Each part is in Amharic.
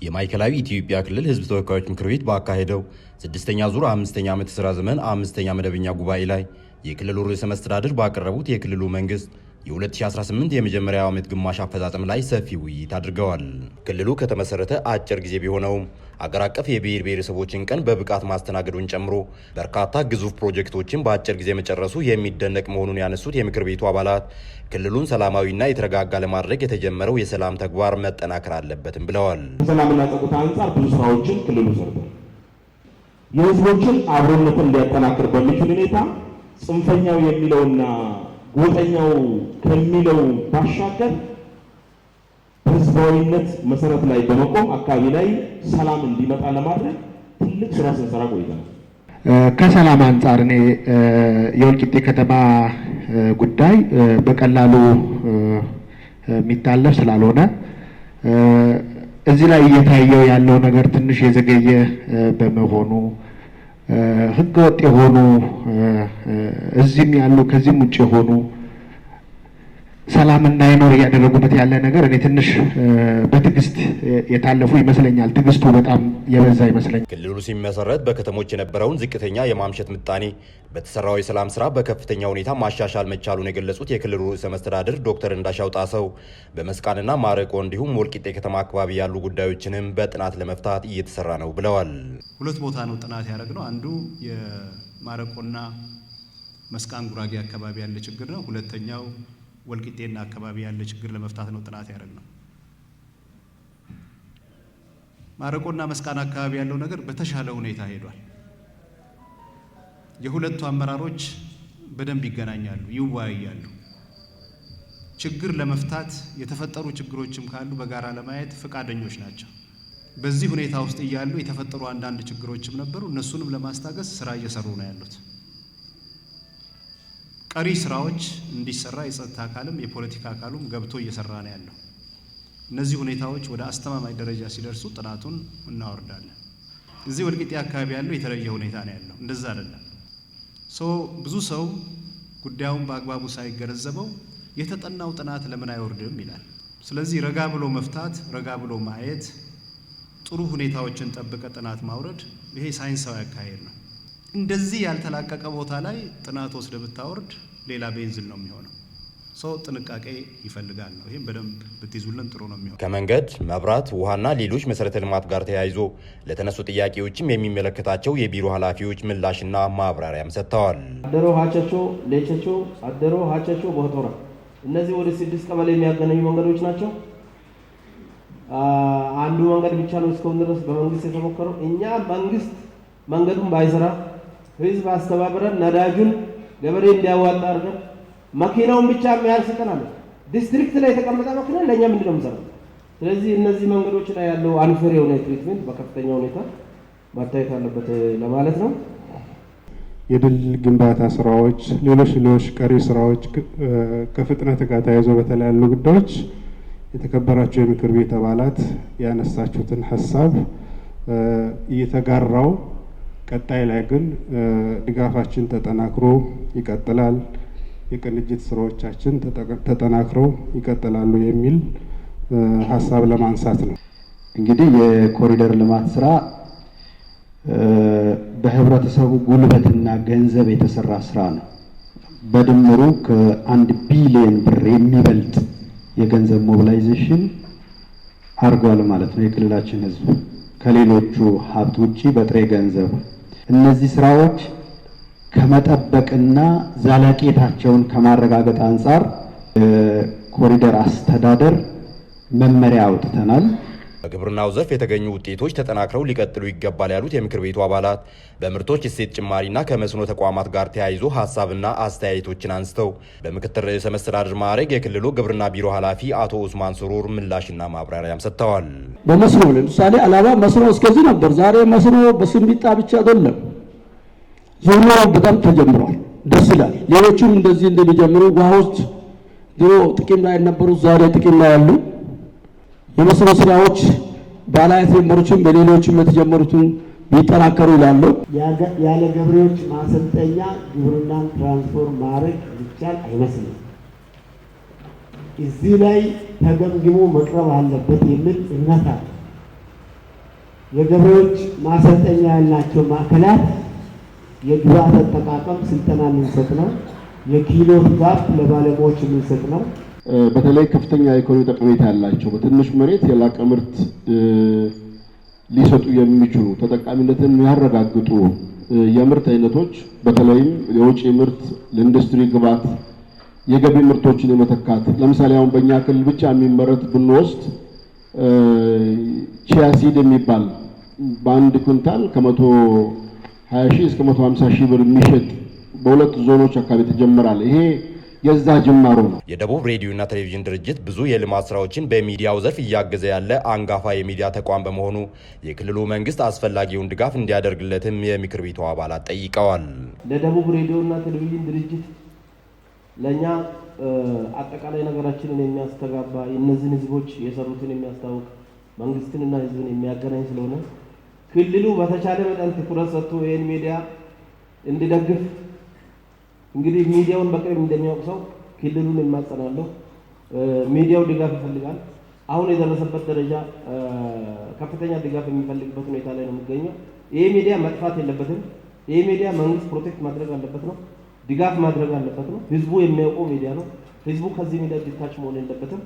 የማዕከላዊ ኢትዮጵያ ክልል ህዝብ ተወካዮች ምክር ቤት ባካሄደው 6ኛ ዙር 5ኛ ዓመት የሥራ ዘመን 5ኛ መደበኛ ጉባኤ ላይ የክልሉ ርዕሰ መስተዳድር ባቀረቡት የክልሉ መንግስት የ2018 የመጀመሪያው ዓመት ግማሽ አፈጻጸም ላይ ሰፊ ውይይት አድርገዋል። ክልሉ ከተመሰረተ አጭር ጊዜ ቢሆነውም አገር አቀፍ የብሔር ብሔረሰቦችን ቀን በብቃት ማስተናገዱን ጨምሮ በርካታ ግዙፍ ፕሮጀክቶችን በአጭር ጊዜ መጨረሱ የሚደነቅ መሆኑን ያነሱት የምክር ቤቱ አባላት ክልሉን ሰላማዊና የተረጋጋ ለማድረግ የተጀመረው የሰላም ተግባር መጠናከር አለበትም ብለዋል። ሰላምና ጸጥታ አንጻር ብዙ ስራዎችን ክልሉ ሰርቷል። የህዝቦችን አብሮነትን ሊያጠናክር በሚችል ሁኔታ ጽንፈኛው የሚለውና ጎጠኛው ከሚለው ባሻገር ህዝባዊነት መሰረት ላይ በመቆም አካባቢ ላይ ሰላም እንዲመጣ ለማድረግ ትልቅ ስራ ስንሰራ ቆይተናል። ከሰላም አንጻር እኔ የወልቂጤ ከተማ ጉዳይ በቀላሉ የሚታለፍ ስላልሆነ እዚህ ላይ እየታየው ያለው ነገር ትንሽ የዘገየ በመሆኑ ህገወጥ የሆኑ እዚህም ያሉ ከዚህም ውጭ የሆኑ ሰላም እንዳይኖር እያደረጉበት ያለ ነገር እኔ ትንሽ በትዕግስት የታለፉ ይመስለኛል። ትዕግስቱ በጣም የበዛ ይመስለኛል። ክልሉ ሲመሰረት በከተሞች የነበረውን ዝቅተኛ የማምሸት ምጣኔ በተሰራው የሰላም ስራ በከፍተኛ ሁኔታ ማሻሻል መቻሉን የገለጹት የክልሉ ርዕሰ መስተዳድር ዶክተር እንዳሻው ጣሰው በመስቃንና ማረቆ እንዲሁም ወልቂጤ ከተማ አካባቢ ያሉ ጉዳዮችንም በጥናት ለመፍታት እየተሰራ ነው ብለዋል። ሁለት ቦታ ነው ጥናት ያደረግነው። አንዱ የማረቆና መስቃን ጉራጌ አካባቢ ያለ ችግር ነው። ሁለተኛው ወልቂጤና አካባቢ ያለ ችግር ለመፍታት ነው ጥናት ያደረግነው። ማረቆና መስቃን አካባቢ ያለው ነገር በተሻለ ሁኔታ ሄዷል። የሁለቱ አመራሮች በደንብ ይገናኛሉ፣ ይወያያሉ። ችግር ለመፍታት የተፈጠሩ ችግሮችም ካሉ በጋራ ለማየት ፈቃደኞች ናቸው። በዚህ ሁኔታ ውስጥ እያሉ የተፈጠሩ አንዳንድ ችግሮችም ነበሩ። እነሱንም ለማስታገስ ስራ እየሰሩ ነው ያሉት። ቀሪ ስራዎች እንዲሰራ የጸጥታ አካልም የፖለቲካ አካሉም ገብቶ እየሰራ ነው ያለው። እነዚህ ሁኔታዎች ወደ አስተማማኝ ደረጃ ሲደርሱ ጥናቱን እናወርዳለን። እዚህ ወልቂጤ አካባቢ ያለው የተለየ ሁኔታ ነው ያለው፣ እንደዛ አይደለም። ብዙ ሰው ጉዳዩን በአግባቡ ሳይገነዘበው የተጠናው ጥናት ለምን አይወርድም ይላል። ስለዚህ ረጋ ብሎ መፍታት፣ ረጋ ብሎ ማየት፣ ጥሩ ሁኔታዎችን ጠብቀ ጥናት ማውረድ፣ ይሄ ሳይንሳዊ አካሄድ ነው። እንደዚህ ያልተላቀቀ ቦታ ላይ ጥናት ወስደ ብታወርድ ሌላ ቤንዚን ነው የሚሆነው። ጥንቃቄ ይፈልጋል ነው። ይሄን በደንብ ብትይዙልን ጥሩ ነው የሚሆነው። ከመንገድ፣ መብራት፣ ውሃና ሌሎች መሰረተ ልማት ጋር ተያይዞ ለተነሱ ጥያቄዎችም የሚመለከታቸው የቢሮ ኃላፊዎች ምላሽና ማብራሪያም ሰጥተዋል። አደሮ ሀቸቾ፣ ሌቸቾ፣ አደሮ ሀቸቾ፣ ቦቶራ እነዚህ ወደ 6 ቀበሌ የሚያገናኙ መንገዶች ናቸው። አንዱ መንገድ ብቻ ነው እስካሁን ድረስ በመንግስት የተሞከረው። እኛ መንግስት መንገዱን ባይሰራ ህዝብ አስተባብረን ነዳጁን ገበሬ እንዲያዋጣ አድርገን መኪናውን ብቻ የሚያህል ሰጠናል። ዲስትሪክት ላይ የተቀመጠ መኪና ለእኛ ምንድን ነው የምሰራው? ስለዚህ እነዚህ መንገዶች ላይ ያለው አንፌር የሆነ ትሪትመንት በከፍተኛ ሁኔታ መታየት አለበት ለማለት ነው። የድል ግንባታ ስራዎች፣ ሌሎች ቀሪ ስራዎች ከፍጥነት ጋር ተያይዞ በተለያዩ ጉዳዮች የተከበራቸው የምክር ቤት አባላት ያነሳችሁትን ሀሳብ እየተጋራው ቀጣይ ላይ ግን ድጋፋችን ተጠናክሮ ይቀጥላል፣ የቅንጅት ስራዎቻችን ተጠናክረው ይቀጥላሉ የሚል ሀሳብ ለማንሳት ነው። እንግዲህ የኮሪደር ልማት ስራ በህብረተሰቡ ጉልበትና ገንዘብ የተሰራ ስራ ነው። በድምሩ ከ1 ቢሊዮን ብር የሚበልጥ የገንዘብ ሞቢላይዜሽን አድርጓል ማለት ነው የክልላችን ህዝብ ከሌሎቹ ሀብት ውጪ በጥሬ ገንዘብ። እነዚህ ስራዎች ከመጠበቅና ዘላቂነታቸውን ከማረጋገጥ አንጻር ኮሪደር አስተዳደር መመሪያ አውጥተናል። በግብርናው ዘርፍ የተገኙ ውጤቶች ተጠናክረው ሊቀጥሉ ይገባል ያሉት የምክር ቤቱ አባላት በምርቶች እሴት ጭማሪና ከመስኖ ተቋማት ጋር ተያይዞ ሀሳብና አስተያየቶችን አንስተው በምክትል ርዕሰ መስተዳድር ማዕረግ የክልሉ ግብርና ቢሮ ኃላፊ አቶ ኡስማን ሱሩር ምላሽና ማብራሪያም ሰጥተዋል። በመስኖ ለምሳሌ አላባ መስኖ እስከዚህ ነበር። ዛሬ መስኖ በስንቢጣ ብቻ አይደለም፣ ዞኖ በጣም ተጀምሯል። ደስ ይላል። ሌሎችም እንደዚህ እንደሚጀምሩ ውሃዎች ድሮ ጥቅም ላይ የነበሩ ዛሬ ጥቅም ላይ ያሉ የመስኖ ስራዎች ባላይት ጀመሩችም በሌሎችም የተጀመሩትን ቢጠናከሩ ይላሉ። ያለ ገበሬዎች ማሰልጠኛ ግብርናን ትራንስፎርም ማድረግ ይቻል አይመስልም። እዚህ ላይ ተገምግሞ መቅረብ አለበት የሚል እምነት አለ። የገበሬዎች ማሰልጠኛ ያላቸው ማዕከላት የግብአት አጠቃቀም ስልጠና የምንሰጥ ነው። የኪሎት ጋፕ ለባለሙያዎች የምንሰጥ ነው። በተለይ ከፍተኛ ኢኮኖሚ ጠቀሜታ ያላቸው በትንሽ መሬት የላቀ ምርት ሊሰጡ የሚችሉ ተጠቃሚነትን ያረጋግጡ የምርት አይነቶች በተለይም የውጭ ምርት ለኢንዱስትሪ ግብአት የገቢ ምርቶችን የመተካት ለምሳሌ አሁን በእኛ ክልል ብቻ የሚመረት ብንወስድ ቺያሲድ የሚባል በአንድ ኩንታል ከ120 ሺህ እስከ 150 ሺህ ብር የሚሸጥ በሁለት ዞኖች አካባቢ ተጀምሯል። ይሄ የዛ ጅማሮ ነው። የደቡብ ሬዲዮና ቴሌቪዥን ድርጅት ብዙ የልማት ስራዎችን በሚዲያው ዘርፍ እያገዘ ያለ አንጋፋ የሚዲያ ተቋም በመሆኑ የክልሉ መንግስት አስፈላጊውን ድጋፍ እንዲያደርግለትም የምክር ቤቱ አባላት ጠይቀዋል። ለደቡብ ሬዲዮና ቴሌቪዥን ድርጅት ለኛ አጠቃላይ ነገራችንን የሚያስተጋባ እነዚህን ህዝቦች የሰሩትን የሚያስታውቅ መንግስትንና ህዝብን የሚያገናኝ ስለሆነ ክልሉ በተቻለ መጠን ትኩረት ሰጥቶ ይህን ሚዲያ እንዲደግፍ እንግዲህ ሚዲያውን በቅርብ እንደሚያውቅ ሰው ክልሉን የማጸናለሁ። ሚዲያው ድጋፍ ይፈልጋል። አሁን የደረሰበት ደረጃ ከፍተኛ ድጋፍ የሚፈልግበት ሁኔታ ላይ ነው የሚገኘው። ይሄ ሚዲያ መጥፋት የለበትም። ይሄ ሚዲያ መንግስት ፕሮቴክት ማድረግ አለበት ነው፣ ድጋፍ ማድረግ አለበት ነው። ህዝቡ የሚያውቀው ሚዲያ ነው። ህዝቡ ከዚህ ሚዲያ ዲታች መሆን የለበትም።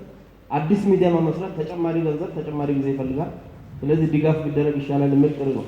አዲስ ሚዲያ መመስረት ተጨማሪ ገንዘብ፣ ተጨማሪ ጊዜ ይፈልጋል። ስለዚህ ድጋፍ ቢደረግ ይሻላል የሚል ጥሪ ነው።